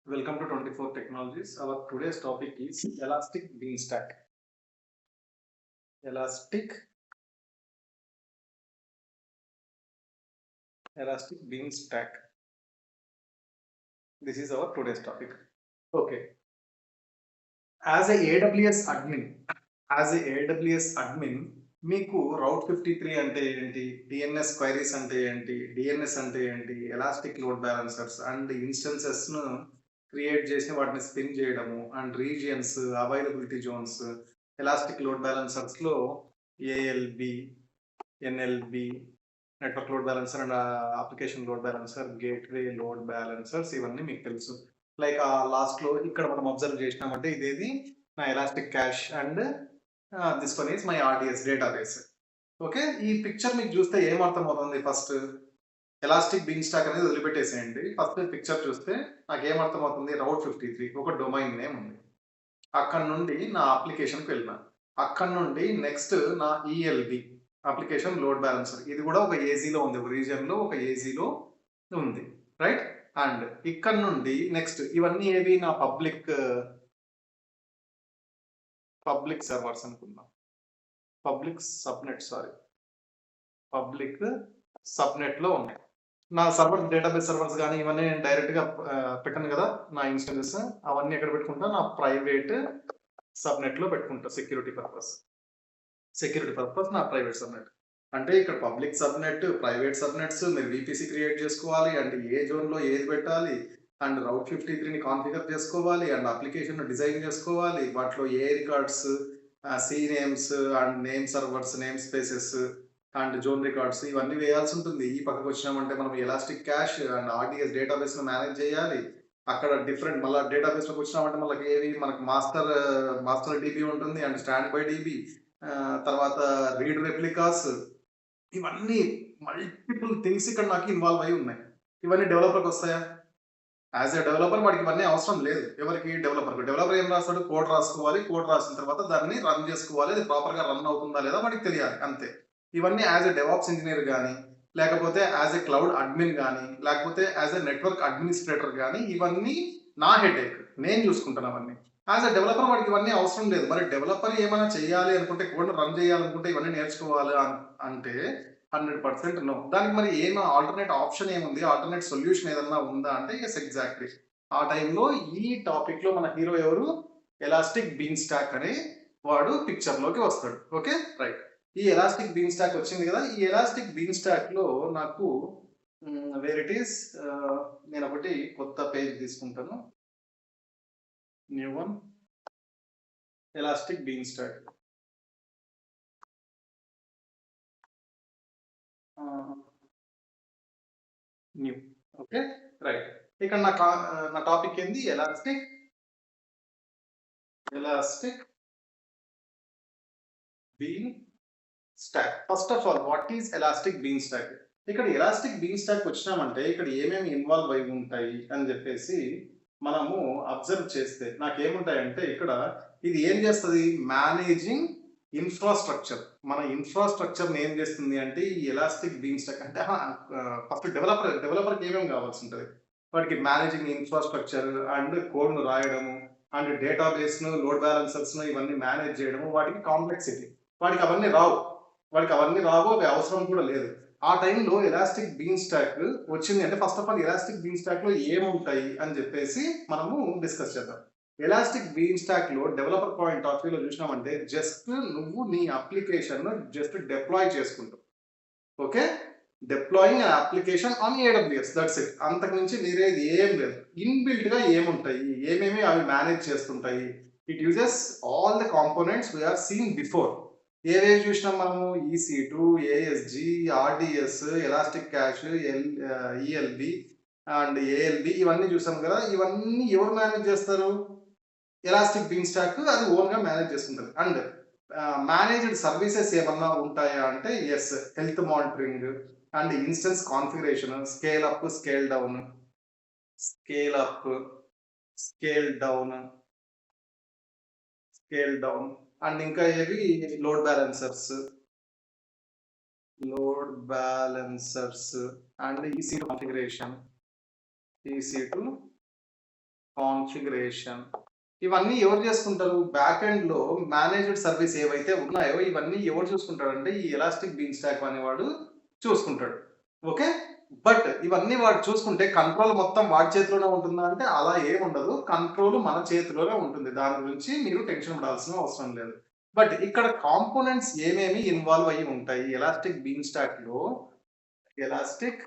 Welcome to 24 Technologies. Our today's topic is Elastic Beanstalk. Elastic Beanstalk. This is our today's topic. Okay. As a AWS admin, మీకు రౌట్ 53 అంటే ఏంటి, DNS queries అంటే ఏంటి, DNS అంటే ఏంటి, elastic load balancers and ఇన్స్టెన్సెస్ను create చేసి వాటిని స్పిన్ చేయడము and regions, availability zones, elastic load బ్యాలెన్సర్స్లో ALB, NLB, network load balancer and application load balancer, gateway load balancers ఇవన్నీ మీకు తెలుసు. లైక్ లాస్ట్లో ఇక్కడ మనం అబ్జర్వ్ చేసినామంటే ఇదేది నా elastic cache and this one is my RDS database. Okay, ఈ పిక్చర్ మీకు చూస్తే ఏమర్థం అవుతుంది? ఫస్ట్ ఎలాస్టిక్ బీన్స్టాక్ అనేది వదిలిపెట్టేసేయండి. ఫస్ట్ పిక్చర్ చూస్తే నాకు ఏమర్థం అవుతుంది? రౌట్ 53 ఒక డొమైన్ నేమ్ ఉంది. అక్కడ నుండి నా అప్లికేషన్కి వెళ్ళిన, అక్కడ నుండి నెక్స్ట్ నా ఈఎల్బి అప్లికేషన్ లోడ్ బ్యాలెన్సర్, ఇది కూడా ఒక ఏజీలో ఉంది, ఒక రీజియన్లో ఒక ఏజీలో ఉంది, రైట్? అండ్ ఇక్కడ నుండి నెక్స్ట్ ఇవన్నీ ఏవి నా పబ్లిక్ సర్వర్స్ అనుకుందాం, పబ్లిక్ సబ్నెట్ లో ఉన్నాయి. నా సర్వర్ డేటాబేస్ సర్వర్స్ కానీ ఇవన్నీ నేను డైరెక్ట్ గా పెట్టాను కదా, నా ఇన్స్టెన్సెస్ అవన్నీ ఎక్కడ పెట్టుకుంటా? నా ప్రైవేట్ సబ్నెట్ లో పెట్టుకుంటా. సెక్యూరిటీ పర్పస్ నా ప్రైవేట్ సబ్నెట్. అంటే ఇక్కడ పబ్లిక్ సబ్నెట్, ప్రైవేట్ సబ్నెట్స్ మీరు విపిసి క్రియేట్ చేసుకోవాలి, అండ్ ఏ జోన్లో ఏది పెట్టాలి, అండ్ రౌట్ 53ని కాన్ఫిగర్ చేసుకోవాలి, అండ్ అప్లికేషన్ డిజైన్ చేసుకోవాలి, వాటిలో A records, C names and name servers, name spaces and zone records ఇవన్నీ వేయాల్సి ఉంటుంది. ఈ పక్కకు వచ్చినామంటే మనం elastic cache and RDS database manage చేయాలి. అక్కడ డిఫరెంట్ మళ్ళీ డేటాబేస్లోకి వచ్చినామంటే మనకి ఏవి, మనకు మాస్టర్ డిబి ఉంటుంది అండ్ స్టాండ్ బై డిబి, తర్వాత రీడ్ రెప్లికాస్, ఇవన్నీ మల్టిపుల్ థింగ్స్ ఇక్కడ నాకు ఇన్వాల్వ్ అయి ఉన్నాయి. ఇవన్నీ డెవలపర్కి వస్తాయా? యాజ్ ఎ డెవలపర్ వాడికి ఇవన్నీ అవసరం లేదు. ఎవరికి? డెవలపర్ ఏం రాస్తాడు? కోడ్ రాసుకోవాలి, కోడ్ రాసిన తర్వాత దాన్ని రన్ చేసుకోవాలి, అది ప్రాపర్గా రన్ అవుతుందా లేదా వాడికి తెలియాలి, అంతే. ఇవన్నీ యాజ్ ఎ డెవాప్స్ ఇంజనీర్ కానీ, లేకపోతే యాజ్ ఎ క్లౌడ్ అడ్మిన్ కానీ, లేకపోతే యాజ్ ఎ నెట్వర్క్ అడ్మినిస్ట్రేటర్ కానీ ఇవన్నీ నా హెడేక్, నేను చూసుకుంటాను అవన్నీ. యాజ్ ఎ డెవలపర్ వాడికి ఇవన్నీ అవసరం లేదు. మరి డెవలపర్ ఏమైనా చేయాలి అనుకుంటే, కోడ్ రన్ చేయాలనుకుంటే ఇవన్నీ నేర్చుకోవాలి అంటే 100% నో. దానికి మరి ఏం ఆల్టర్నేట్ ఆప్షన్ ఏముంది, ఆల్టర్నేట్ సొల్యూషన్ ఏదన్నా ఉందా అంటే ఎస్, ఎగ్జాక్ట్లీ. ఆ టైంలో ఈ టాపిక్ లో మన హీరో ఎవరు? ఎలాస్టిక్ బీన్ స్టాక్ అనే వాడు పిక్చర్ లోకి వస్తాడు. Okay, right. ఈ ఎలాస్టిక్ బీన్ స్టాక్ వచ్చింది కదా, ఈ ఎలాస్టిక్ బీన్ స్టాక్ లో నాకు వేర్ ఇట్ ఈస్, నేను ఒకటి కొత్త పేజ్ తీసుకుంటాను, new one, Elastic been stock. New. Okay, right. ఇక్కడ నా టాపిక్ ఏంది? Elastic been stock. First of all what is Elastic been stock? ఇక్కడ ఎలాస్టిక్ బీన్ స్టాక్ వచ్చినామంటే ఇక్కడ ఏమేమి ఇన్వాల్వ్ అయి ఉంటాయి అని చెప్పేసి మనము అబ్జర్వ్ చేస్తే నాకేముంటాయంటే, ఇక్కడ ఇది ఏం చేస్తుంది? Managing infrastructure. మన ఇన్ఫ్రాస్ట్రక్చర్ ఏం చేస్తుంది అంటే ఈ ఎలాస్టిక్ బీన్ స్టాక్ అంటే ఫస్ట్ డెవలపర్కి ఏమేమి కావాల్సి ఉంటుంది? వాటికి మేనేజింగ్ ఇన్ఫ్రాస్ట్రక్చర్ అండ్ కోడ్ను రాయడము అండ్ డేటాబేస్ను, లోడ్ బ్యాలెన్సర్స్ను ఇవన్నీ మేనేజ్ చేయడము, వాటికి కాంప్లెక్సిటీ. వాడికి అవన్నీ రావు, అవి అవసరం కూడా లేదు. ఆ టైంలో ఎలాస్టిక్ బీన్ స్టాక్ వచ్చింది అంటే first of all Elastic been stock లో ఏముంటాయి అని చెప్పేసి మనము డిస్కస్ చేద్దాం. ఎలాస్టిక్ బీన్ స్టాక్ లో డెవలపర్ పాయింట్ ఆఫ్ వ్యూలో చూసినామంటే జస్ట్ నువ్వు నీ అప్లికేషన్ జస్ట్ డిప్లాయ్ చేసుకుంటావు. Okay, deploying an application on AWS, that's it. అంతకు మించి వేరేది ఏం లేదు. ఇన్బిల్ట్ గా ఏముంటాయి, ఏమేమి అవి మేనేజ్ చేస్తుంటాయి? It uses all the components we are seen before. ఏవేవి చూసినాం మనము? EC2, ASG, RDS, elastic cache, ELB and ALB ఇవన్నీ చూసాం కదా. ఇవన్నీ ఎవరు మేనేజ్ చేస్తారు? ఎలాస్టిక్ బీన్ స్టాక్ అది ఓన్ గా మేనేజ్ చేసుకుంటుంది. అండ్ మేనేజ్డ్ సర్వీసెస్ ఏమన్నా ఉంటాయా అంటే yes, health monitoring and instance configuration, scale up, scale down, scale up, scale down, scale down and ఇంకా ఏవి? Load balancers and EC2 configuration, EC2 configuration. ఇవన్నీ ఎవరు చేసుకుంటారు? బ్యాక్ ఎండ్‌లో మేనేజ్డ్ సర్వీస్ ఏవైతే ఉన్నాయో ఇవన్నీ ఎవరు చూసుకుంటాడంటే ఈ ఎలాస్టిక్ బీన్ స్టాక్ అనేవాడు చూసుకుంటాడు. ఓకే. బట్ ఇవన్నీ వాడు చూసుకుంటే కంట్రోల్ మొత్తం వాడి చేతిలోనే ఉంటుందా అంటే అలా ఏముండదు. కంట్రోల్ మన చేతిలోనే ఉంటుంది. దాని గురించి మీరు టెన్షన్ పడాల్సిన అవసరం లేదు. బట్ ఇక్కడ కాంపోనెంట్స్ ఏమేమి ఇన్వాల్వ్ అయ్యి ఉంటాయి ఎలాస్టిక్ బీన్ స్టాక్‌లో ఎలాస్టిక్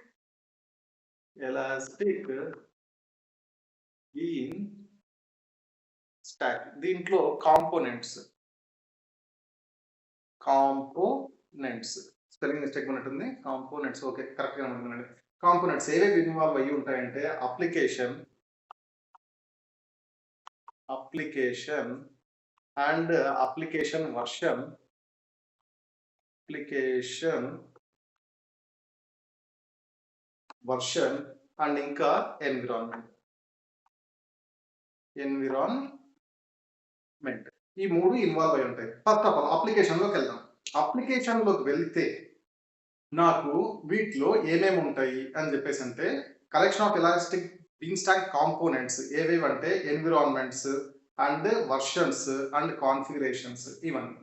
ఎలాస్టిక్ బీన్ స్టాక్ దీంట్లో కాంపోనెంట్స్ స్పెల్లింగ్ మిస్టేక్ ఉన్నట్టుంది. Components okay. కరెక్ట్‌గానే ఉంటుందండి. కాంపోనెంట్స్ ఏవేవి ఇన్వాల్వ్ అయ్యి ఉంటాయంటే application and application version and ఇంకా ఎన్విరాన్మెంట్ ఈ 3 ఇన్వాల్వ్ అయ్యి ఉంటాయి. ఫస్ట్ ఆఫ్ ఆల్ అప్లికేషన్‌లోకి వెళ్దాం. అప్లికేషన్‌లోకి వెళ్తే నాకు వీటిలో ఏమేమి ఉంటాయి అని చెప్పేసంటే collection of elastic been stalk components ఏవేవంటే environments and versions and configurations ఇవన్నీ.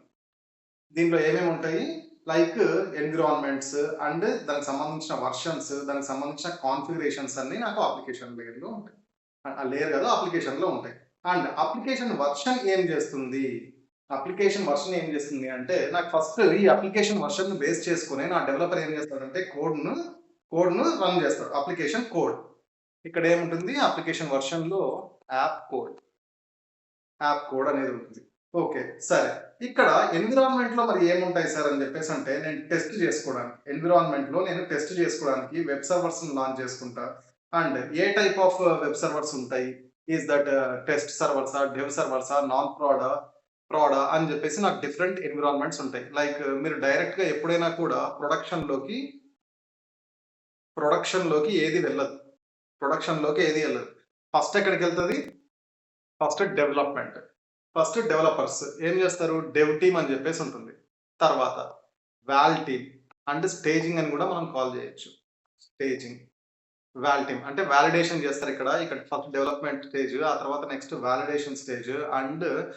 దీంట్లో ఏమేమి ఉంటాయి? లైక్ ఎన్విరాన్మెంట్స్ అండ్ దానికి సంబంధించిన వర్షన్స్, దానికి సంబంధించిన కాన్ఫిగరేషన్స్ అన్నీ నాకు అప్లికేషన్ లేయర్‌లో ఉంటాయి. లేయర్ కాదు అప్లికేషన్‌లో ఉంటాయి. అండ్ అప్లికేషన్ వర్షన్ ఏం చేస్తుంది? అప్లికేషన్ వర్షన్ ఏం చేస్తుంది అంటే నాకు ఫస్ట్ ఈ అప్లికేషన్ వర్షన్‌ని బేస్ చేసుకొని నా డెవలపర్ ఏం చేస్తాడంటే కోడ్‌ను రన్ చేస్తాడు. Application code. ఇక్కడ ఏముంటుంది? అప్లికేషన్ వర్షన్‌లో యాప్ కోడ్ అనేది ఉంటుంది. ఓకే. సరే. ఇక్కడ ఎన్విరాన్మెంట్‌లో మరి ఏముంటాయి సార్ అని చెప్పేసంటే నేను టెస్ట్ చేసుకోవడానికి. ఎన్విరాన్మెంట్‌లో నేను టెస్ట్ చేసుకోవడానికి వెబ్ సర్వర్స్‌ని లాంచ్ చేసుకుంటా. అండ్ ఏ టైప్ ఆఫ్ వెబ్ సర్వర్స్ ఉంటాయి? ఈస్ దట్ టెస్ట్ సర్వర్సా? డెవ్ సర్వర్సా? నాన్ ప్రాడా అని చెప్పేసి నాకు డిఫరెంట్ ఎన్విరాన్మెంట్స్ ఉంటాయి. లైక్ మీరు డైరెక్ట్‌గా ఎప్పుడైనా కూడా ప్రొడక్షన్‌లోకి ఏది వెళ్ళదు. ఫస్ట్ ఎక్కడికెళ్తది? First development. ఫస్ట్ డెవలపర్స్ ఏం చేస్తారు? డెవ్ టీమ్ అని చెప్పేసి ఉంటుంది. తర్వాత వాల్ టీమ్ అండ్ స్టేజింగ్ అని కూడా మనం కాల్ చేయొచ్చు. వాల్ టీమ్ అంటే వాలిడేషన్ చేస్తారు ఇక్కడ ఫస్ట్ డెవలప్‌మెంట్ స్టేజ్, ఆ తర్వాత నెక్స్ట్ వాలిడేషన్ స్టేజ్ అండ్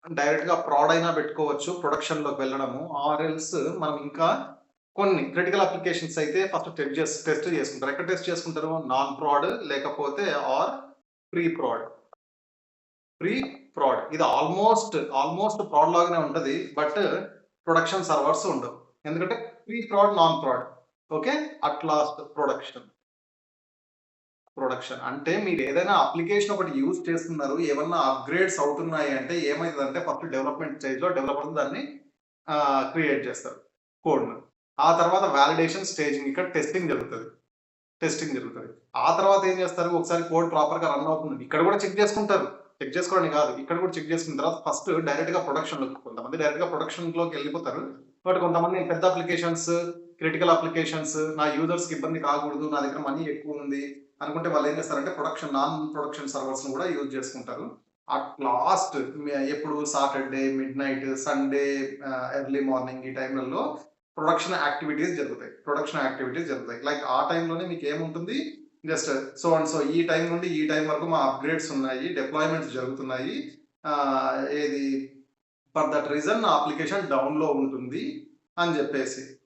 డైరెక్ట్‌గా ప్రాడ్ అయినా పెట్టుకోవచ్చు ప్రొడక్షన్‌లోకి వెళ్ళడము. ఆర్ ఎల్స్ మనం ఇంకా కొన్ని క్రిటికల్ అప్లికేషన్స్ అయితే ఫస్ట్ టెస్ట్ చేసుకుంటారు. ఎక్కడ టెస్ట్ చేసుకుంటారు? నాన్ ప్రాడ్ లేకపోతే ఆర్ ప్రీ ప్రాడ్. ఇది ఆల్మోస్ట్ ప్రాడ్ లాగానే ఉంటది. బట్ ప్రొడక్షన్ సర్వర్స్ ఉండవు. ఎందుకంటే pre proud, non proud. Okay. At last production అంటే మీరు ఏదైనా అప్లికేషన్ ఒకటి యూజ్ చేస్తున్నారు. ఏమన్నా అప్‌గ్రేడ్స్ అవుతున్నాయి అంటే ఏమైతదంటే ఫస్ట్ డెవలప్‌మెంట్ స్టేజ్‌లో డెవలపర్స్ దాన్ని క్రియేట్ చేస్తారు కోడ్‌ను. ఆ తర్వాత వాలిడేషన్, స్టేజింగ్ ఇక్కడ టెస్టింగ్ జరుగుతది. ఆ తర్వాత ఏం చేస్తారు? ఒకసారి కోడ్ ప్రాపర్‌గా రన్ అవుతుంది. ఇక్కడ కూడా చెక్ చేసుకుంటారు. చెక్ చేసుకోవడానికి కాదు. ఇక్కడ కూడా చెక్ చేసుకున్న తర్వాత ఫస్ట్ డైరెక్ట్‌గా కొంతమంది డైరెక్ట్‌గా ప్రొడక్షన్‌లోకి వెళ్ళిపోతారు. బట్ కొంతమంది పెద్ద అప్లికేషన్స్, క్రిటికల్ అప్లికేషన్స్ నా యూజర్స్‌కి ఇబ్బంది కాకూడదు. నా దగ్గర మనీ ఎక్కువ ఉంది అనుకుంటే వాళ్ళు ఏం చేస్తారంటే నాన్ ప్రొడక్షన్ సర్వర్స్‌ని కూడా యూజ్ చేసుకుంటారు. అట్ లాస్ట్ ఎప్పుడు Saturday midnight, Sunday early morning ఈ టైంలలో ప్రొడక్షన్ యాక్టివిటీస్ జరుగుతాయి. లైక్ ఆ టైంలోనే మీకు ఏముంటుంది? జస్ట్ సో అండ్ సో ఈ టైం నుండి ఈ టైం వరకు మా అప్‌గ్రేడ్స్ ఉన్నాయి. డిప్లాయ్‌మెంట్స్ జరుగుతున్నాయి. ఏది ఫర్ దట్ రీజన్ నా అప్లికేషన్ డౌన్‌లో ఉంటుంది అని చెప్పేసి.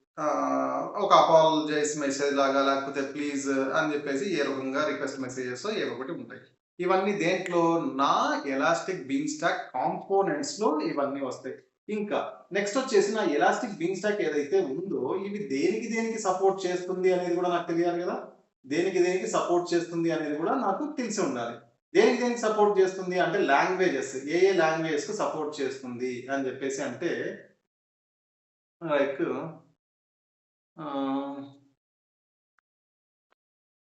ఒక అపాలజైజ్ మెసేజ్ లాగా లేకపోతే ప్లీజ్ అని చెప్పేసి ఏ రకంగా రిక్వెస్ట్ మెసేజెస్ ఏవో ఒకటి ఉంటాయి. ఇవన్నీ దేంట్లో? నా ఎలాస్టిక్ బీన్ స్టాక్ కాంపోనెంట్స్‌లో ఇవన్నీ వస్తాయి. ఇంకా నెక్స్ట్ వచ్చేసి నా ఎలాస్టిక్ బీన్ స్టాక్ ఏదైతే ఉందో ఇవి దేనికి సపోర్ట్ చేస్తుంది అనేది కూడా నాకు తెలియాలి కదా! దేనికి సపోర్ట్ చేస్తుంది అనేది కూడా నాకు తెలిసి ఉండాలి. దేనికి సపోర్ట్ చేస్తుంది అంటే లాంగ్వేజెస్ ఏ లాంగ్వేజెస్‌కి సపోర్ట్ చేస్తుంది అని చెప్పేసి అంటే లైక్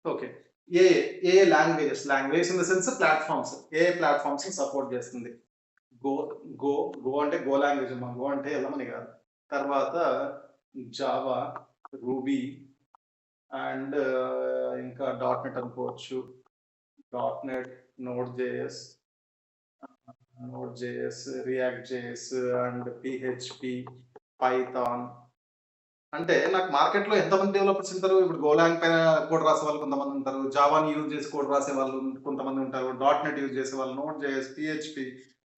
ఓకే. ఏ languages in the sense platforms. ప్లాట్‌ఫార్మ్స్‌ని సపోర్ట్ చేస్తుంది. గో గో అంటే గో లాంగ్వేజ్ అమ్మా. గో అంటే ఎళ్ళమని కాదు. తర్వాత జావా, రూబీ అండ్ ఇంకా డాట్ నెట్ అనుకోవచ్చు. Dot net, Node JS, React JS and PHP, Python అంటే నాకు మార్కెట్‌లో ఎంతమంది డెవలపర్స్ ఉంటారు? ఇప్పుడు గోలాంగ్ పైన కోడ్ రాసే వాళ్ళు కొంతమంది ఉంటారు. జావాని యూజ్ చేసి కోడ్ రాసే వాళ్ళు కొంతమంది ఉంటారు. డాట్ నెట్ యూజ్ చేసేవాళ్ళు, నోడ్ జేఎస్, పీహెచ్‌పీ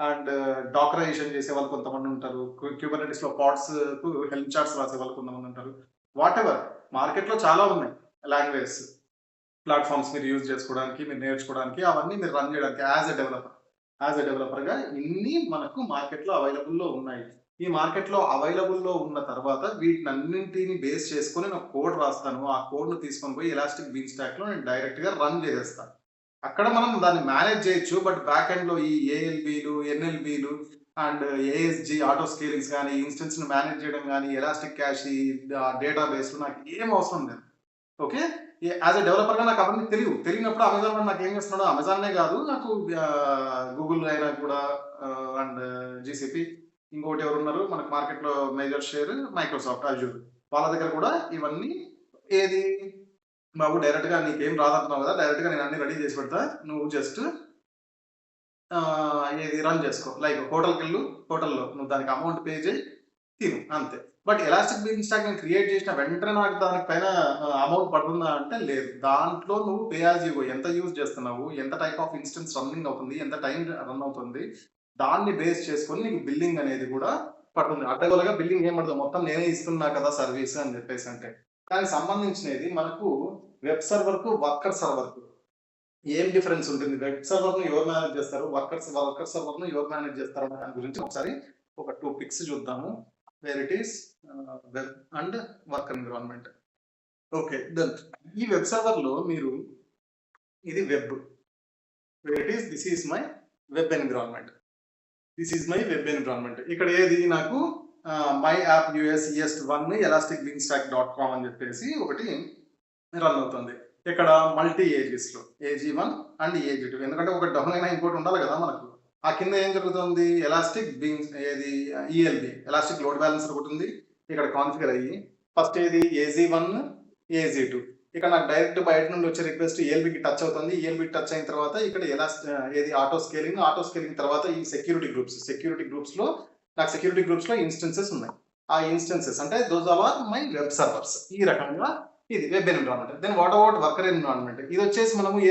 అండ్ డాకరైజేషన్ చేసేవాళ్ళు కొంతమంది ఉంటారు. క్యూబర్నెటిస్‌లో పాడ్స్‌కు హెల్ప్ చార్ట్స్ రాసేవాళ్ళు కొంతమంది ఉంటారు. వాటెవర్ మార్కెట్‌లో చాలా ఉన్నాయి లాంగ్వేజెస్. ప్లాట్‌ఫార్మ్స్ మీరు యూజ్ చేసుకోవడానికి, మీరు నేర్చుకోవడానికి, అవన్నీ మీరు రన్ చేయడానికి as a developer. As a డెవలపర్‌గా ఇన్ని మనకు మార్కెట్‌లో అవైలబుల్‌లో ఉన్నాయి. ఈ మార్కెట్‌లో అవైలబుల్‌లో ఉన్న తర్వాత వీటినన్నింటిని బేస్ చేసుకొని నేను కోడ్ రాస్తాను. ఆ కోడ్‌ని తీసుకొని పోయి ఎలాస్టిక్ బీన్ స్టాక్‌లో నేను డైరెక్ట్‌గా రన్ చేసేస్తాను. అక్కడ మనం దాన్ని మేనేజ్ చేయొచ్చు. బట్ బ్యాక్ ఎండ్‌లో ఈ ఏఎల్‌బీలు, ఎన్ఎల్‌బీలు అండ్ ఏఎస్‌జీ ఆటో స్కేలింగ్స్ గాని, ఇన్‌స్టెన్స్‌ని మేనేజ్ చేయడం గాని, ఎలాస్టిక్ క్యాష్ ఈ డేటాబేస్‌లు నాకు ఏం అవసరం లేదు. ఓకే. యాస్ ఎ డెవలపర్‌గా నాకు అవన్నీ తెలియవు. తెలియనప్పుడు అమెజాన్ వాడు నాకేం చేస్తున్నాడు, అమెజానే కాదు నాకు గూగుల్ అయినా కూడా అండ్ జీసీపీ ఇంకొకటి ఎవరున్నారు మనకు మార్కెట్‌లో మేజర్ షేర్ మైక్రోసాఫ్ట్ అజూర్. వాళ్ళ దగ్గర కూడా ఇవన్నీ ఏది బాబు డైరెక్ట్‌గా నీకేం రాదంటున్నావు కదా! డైరెక్ట్‌గా నేను అన్ని రెడీ చేసి పెడతా. నువ్వు జస్ట్ ఏది రన్ చేసుకో. లైక్ హోటల్‌కెళ్ళు, హోటల్‌లో నువ్వు దానికి అమౌంట్ పే చేయి, తిను అంతే. బట్ ఎలాస్టిక్ బిజినెస్ స్టాక్ నేను క్రియేట్ చేసిన వెంటనే నాకు దాని పైన అమౌంట్ పడుతుందా అంటే లేదు. దాంట్లో నువ్వు పే యాజ్ యూ గో ఎంత యూజ్ చేస్తున్నావు? ఎంత టైప్ ఆఫ్ ఇన్‌స్టెన్స్ రన్నింగ్ అవుతుంది? ఎంత టైం రన్ అవుతుంది? దాన్ని బేస్ చేసుకొని నీకు బిల్లింగ్ అనేది కూడా పడుతుంది. అడ్డగోలుగా బిల్లింగ్ ఏం పడదు. మొత్తం నేనే ఇస్తున్నా కదా సర్వీస్ అని చెప్పేసి అంటే. దానికి సంబంధించినది మనకు వెబ్ సర్వర్‌కు, వర్కర్ సర్వర్‌కు ఏం డిఫరెన్స్ ఉంటుంది? వెబ్ సర్వర్‌ను ఎవరు మేనేజ్ చేస్తారు? వర్కర్ సర్వర్‌ను ఎవరు మేనేజ్ చేస్తారు? అనే దాని గురించి ఒకసారి ఒక 2 పిక్స్ చూద్దాము. Where it is web and worker environment. Okay. Done. ఈ వెబ్ సర్వర్‌లో మీరు ఇది web. Where it is this is my web environment. This is my web environment. ఇక్కడ ఏది నాకు my app US ES1 elastic beanstalk dot com అని చెప్పేసి ఒకటి రన్ అవుతుంది. ఇక్కడ మల్టీ ఏజెస్‌లో ఏజీ1 అండ్ ఏజీ2 ఎందుకంటే ఒకటి డౌన్ అయినా ఇంకోటి ఉండాలి కదా మనకు. ఆ కింద ఏం జరుగుతుంది? ఎలాస్టిక్ బీన్స్ ఏది ఈఎల్బీ ఎలాస్టిక్ లోడ్ బ్యాలెన్సర్ ఒకటి ఉంది. ఇక్కడ కాన్ఫిగర్ అయ్యి ఫస్ట్ ఏది ఏజీ1, ఏజీ2 ఇక్కడ నాకు డైరెక్ట్ బయట నుండి వచ్చే రిక్వెస్ట్ ఈఎల్బీకి టచ్ అవుతుంది. ఈఎల్బీకి టచ్ అయిన తర్వాత ఇక్కడ ఏది ఆటో స్కేలింగ్ తర్వాత ఈ సెక్యూరిటీ గ్రూప్స్‌లో నాకు సెక్యూరిటీ గ్రూప్స్‌లో ఇన్స్టెన్సెస్ ఉన్నాయి. ఆ ఇన్స్టెన్సెస్ అంటే those are my web servers. ఈ రకంగా ఇది web environment. Then what about worker environment? ఇది వచ్చేసి మనము ఈ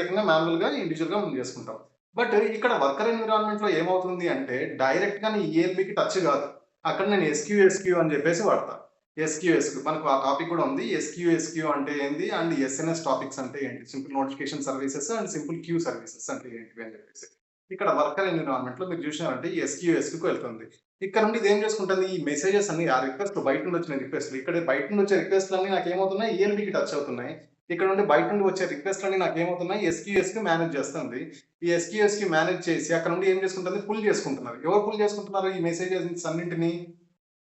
రకంగా మాన్యువల్‌గా, ఇండివిడ్యువల్‌గా మనం చేసుకుంటాం. బట్ ఇక్కడ వర్కర్ ఎన్విరాన్మెంట్‌లో ఏమవుతుంది అంటే డైరెక్ట్‌గా నీ ఈఎల్బీకి టచ్ కాదు. అక్కడ నేను ఎస్క్యూఎస్క్యూ అని చెప్పేసి వాడతా. ఎస్క్యూఎస్క్యూ మనకు ఆ టాపిక్ కూడా ఉంది. ఎస్క్యూఎస్క్యూ అంటే ఏంది? అండ్ ఎస్ఎన్ఎస్ టాపిక్స్ అంటే ఏంటి? Simple notification services and simple queue services అంటే ఏంటివి అని చెప్పేసి. ఇక్కడ వర్కర్ ఎన్విరాన్మెంట్‌లో మీరు చూసినారంటే ఎస్క్యూఎస్‌కు వెళ్తుంది. ఇక్కడ నుండి ఇది ఏం చేసుకుంటుంది? ఈ మెసేజెస్ అన్ని ఆ రిక్వెస్ట్‌లు బయట నుండి వచ్చిన రిక్వెస్ట్‌లు ఇక్కడ బయట నుండి వచ్చే రిక్వెస్ట్‌లన్నీ నాకేమవుతున్నాయి? ఈఎల్బీకి టచ్ అవుతున్నాయి. ఇక్కడ నుండి బయట నుండి వచ్చే రిక్వెస్ట్‌లన్నీ నాకేమవుతున్నాయి? ఎస్క్యూఎస్‌కి మేనేజ్ చేస్తుంది. ఈ ఎస్క్యూఎస్‌కి మేనేజ్ చేసి అక్కడ నుండి ఏం చేసుకుంటుంది? పుల్ చేసుకుంటున్నారు. ఎవరు పుల్ చేసుకుంటున్నారు ఈ మెసేజెస్ అన్నింటిని?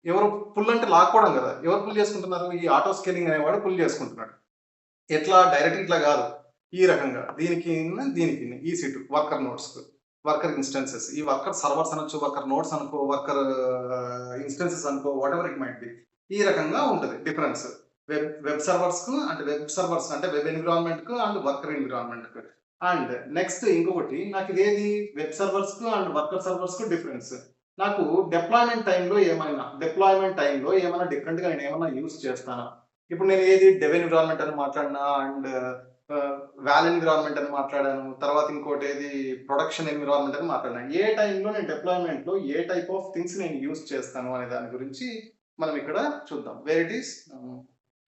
ఎవరు పుల్ అంటే లాక్కోవడం కదా! ఎవరు పుల్ చేసుకుంటున్నారు? ఈ ఆటో స్కేలింగ్ అనేవాడు పుల్ చేసుకుంటున్నాడు. ఎట్లా? డైరెక్ట్ ఇట్లా కాదు. ఈ రకంగా దీనికి EC2 వర్కర్ నోడ్స్‌కు. Worker instances. ఈ వర్కర్ సర్వర్స్ అనొచ్చు, వర్కర్ నోడ్స్ అనుకో, వర్కర్ ఇన్‌స్టెన్సెస్ అనుకో వాటెవర్ ఇట్ మైట్ బి. ఈ రకంగా ఉంటది డిఫరెన్స్. వెబ్ సర్వర్స్ అంటే వెబ్ ఎన్విరాన్మెంట్‌కు అండ్ వర్కర్ ఎన్విరాన్మెంట్‌కు. అండ్ నెక్స్ట్ ఇంకొకటి నాకు ఇదేది వెబ్ సర్వర్స్‌కు అండ్ వర్కర్ సర్వర్స్‌కు డిఫరెన్స్. నాకు డిప్లాయ్‌మెంట్ టైమ్‌లో ఏమైనా డిఫరెంట్‌గా నేనేమన్నా యూజ్ చేస్తానా? ఇప్పుడు నేను ఏది డెవ్ ఎన్విరాన్మెంట్ అని మాట్లాడినా అండ్ వాల్ ఎన్విరాన్మెంట్ అని మాట్లాడాను. తర్వాత ఇంకోటి ఏది ప్రొడక్షన్ ఎన్విరాన్మెంట్ అని మాట్లాడాను. ఏ టైంలో నేను డిప్లాయ్‌మెంట్‌లో ఏ టైప్ ఆఫ్ థింగ్స్ నేను యూజ్ చేస్తాను అనే దాని గురించి మనం ఇక్కడ చూద్దాం. వేర్ ఇట్ ఈస్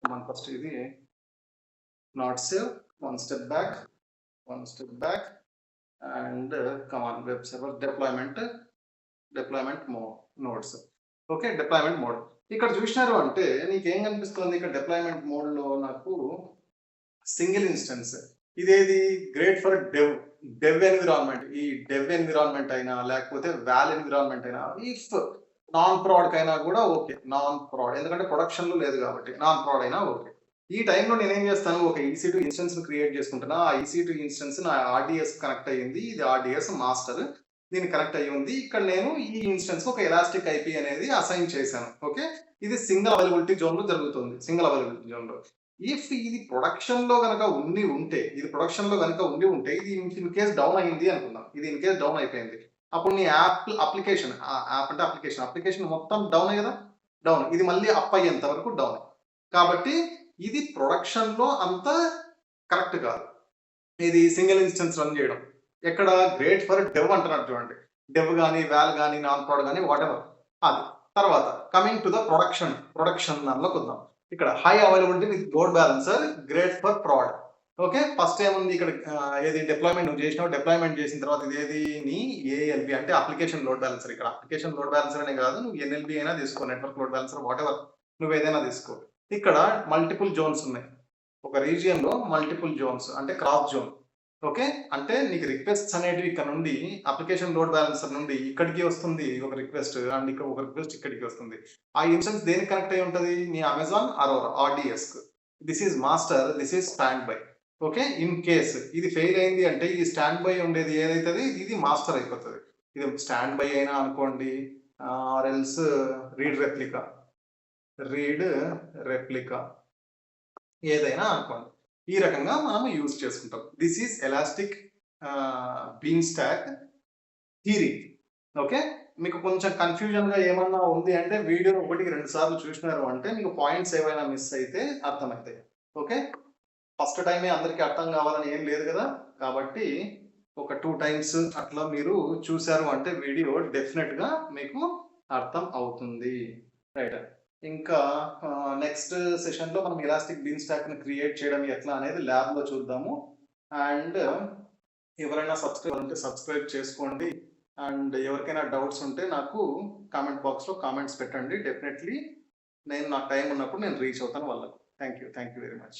మనం ఫస్ట్ ఇది not save, one step back and come on web server deployment nodes. Okay. Deployment mode. ఇక్కడ చూసినారు అంటే నీకేం కనిపిస్తుంది? ఇక్కడ డిప్లాయ్‌మెంట్ మోడ్‌లో నాకు సింగిల్ ఇన్స్టెన్స్. ఇదేది గ్రేట్ ఫర్ డెవ్ ఎన్విరాన్మెంట్. ఈ డెవ్ ఎన్విరాన్మెంట్ అయినా లేకపోతే వాల్ ఎన్విరాన్మెంట్ అయినా ఇఫ్ నాన్ ప్రాడ్ కైనా కూడా ఓకే. నాన్ ప్రాడ్ ఎందుకంటే ప్రొడక్షన్‌లో లేదు కాబట్టి నాన్ ప్రాడ్ అయినా ఓకే. ఈ టైంలో నేనేం చేస్తాను? ఒక EC2 ఇన్స్టెన్స్‌ని క్రియేట్ చేసుకుంటున్నా. ఆ EC2 ఇన్స్టెన్స్ నా RDS కనెక్ట్ అయ్యింది. ఇది RDS మాస్టర్. దీనికి కనెక్ట్ అయ్యి ఉంది. ఇక్కడ నేను ఈ ఇన్స్టెన్స్ ఒక ఎలాస్టిక్ IP అనేది అసైన్ చేశాను. ఓకే. ఇది సింగిల్ అవైలబిలిటీ జోన్‌లో జరుగుతుంది. సింగిల్ అవైలబిలిటీ జోన్‌లో. ఇఫ్ ఇది ప్రొడక్షన్‌లో గనక ఉండి ఉంటే, ఇది ఇన్ కేస్ డౌన్ అయింది అనుకుందాం. ఇది ఇన్ కేస్ డౌన్ అయిపోయింది. అప్పుడు నీ అప్లికేషన్ మొత్తం డౌనే కదా! డౌన్. ఇది మళ్ళీ అప్ అయ్యేంత వరకు డౌన్. కాబట్టి ఇది ప్రొడక్షన్‌లో అంత కరెక్ట్ కాదు. ఇది సింగిల్ ఇన్స్టెన్స్ రన్ చేయడం. ఎక్కడ గ్రేట్ ఫర్ డెవ్ అంటున్నారు చూడండి. డెవ్ గాని, వాల్ గాని, నాన్ ప్రొడ్ గాని వాటెవర్ అది. తర్వాత కమింగ్ టు ద ప్రొడక్షన్ దానిలోకొద్దాం. ఇక్కడ high availability with load balancer great for proud. Okay. First ఏముంది ఇక్కడ ఏది డిప్లాయ్‌మెంట్ నువ్వు చేసినావు. డిప్లాయ్‌మెంట్ చేసిన తర్వాత ఇదేది నీ ఏఎల్‌బి అంటే అప్లికేషన్ లోడ్ బ్యాలెన్సర్. ఇక్కడ అప్లికేషన్ లోడ్ బ్యాలెన్సర్ అనే కాదు. నువ్వు ఎన్ఎల్‌బి అయినా తీసుకో. నెట్వర్క్ లోడ్ బ్యాలెన్సర్ వాటెవర్ నువ్వేదైనా తీసుకో. ఇక్కడ మల్టిపుల్ జోన్స్ ఉన్నాయి. ఒక రీజియన్‌లో మల్టిపుల్ జోన్స్ అంటే క్రాస్ జోన్. ఓకే. అంటే నీకు రిక్వెస్ట్స్ అనేటివి ఇక్కడ నుండి అప్లికేషన్ లోడ్ బ్యాలెన్సర్ నుండి ఇక్కడికి వస్తుంది ఒక రిక్వెస్ట్ అండ్ ఇక్కడ ఒక రిక్వెస్ట్ ఇక్కడికి వస్తుంది. ఆ ఇన్స్టెన్స్ దేనికి కనెక్ట్ అయ్యి ఉంటది? నీ అమెజాన్ అరోరా ఆర్‌డిఎస్‌కి. This is master, this is stand by. Okay. In case ఇది ఫెయిల్ అయింది అంటే ఈ స్టాండ్ బై ఉండేది ఏదైతది ఇది మాస్టర్ అయిపోతది. ఇది స్టాండ్ బై అయినా అనుకోండి ఆర్ ఎల్స్ రీడ్ రెప్లికా ఏదైనా అనుకోండి. ఈ రకంగా మనం యూజ్ చేసుకుంటాం. This is elastic been stock theory. Okay. మీకు కొంచెం కన్‌ఫ్యూజన్‌గా ఏమన్నా ఉంది అంటే వీడియో 1, 2 సార్లు చూసినారు అంటే మీకు పాయింట్స్ ఏవైనా మిస్ అయితే అర్థమైతాయి. ఓకే. ఫస్ట్ టైమే అందరికి అర్థం కావాలని ఏం లేదు కదా! కాబట్టి ఒక 2 టైమ్స్ అట్లా మీరు చూసారు అంటే వీడియో డెఫినిట్‌గా మీకు అర్థం అవుతుంది. రైట్. ఇంకా నెక్స్ట్ సెషన్‌లో మనం ఎలాస్టిక్ బీన్ స్టాక్‌ని క్రియేట్ చేయడం ఎట్లా అనేది ల్యాబ్‌లో చూద్దాము. అండ్ ఎవరైనా సబ్స్క్రైబ్ ఉంటే సబ్స్క్రైబ్ చేసుకోండి. అండ్ ఎవరికైనా డౌట్స్ ఉంటే నాకు కామెంట్ బాక్స్‌లో కామెంట్స్ పెట్టండి. డెఫినెట్‌లీ నాకు టైం ఉన్నప్పుడు నేను రీచ్ అవుతాను వాళ్ళకు. Thank you very much.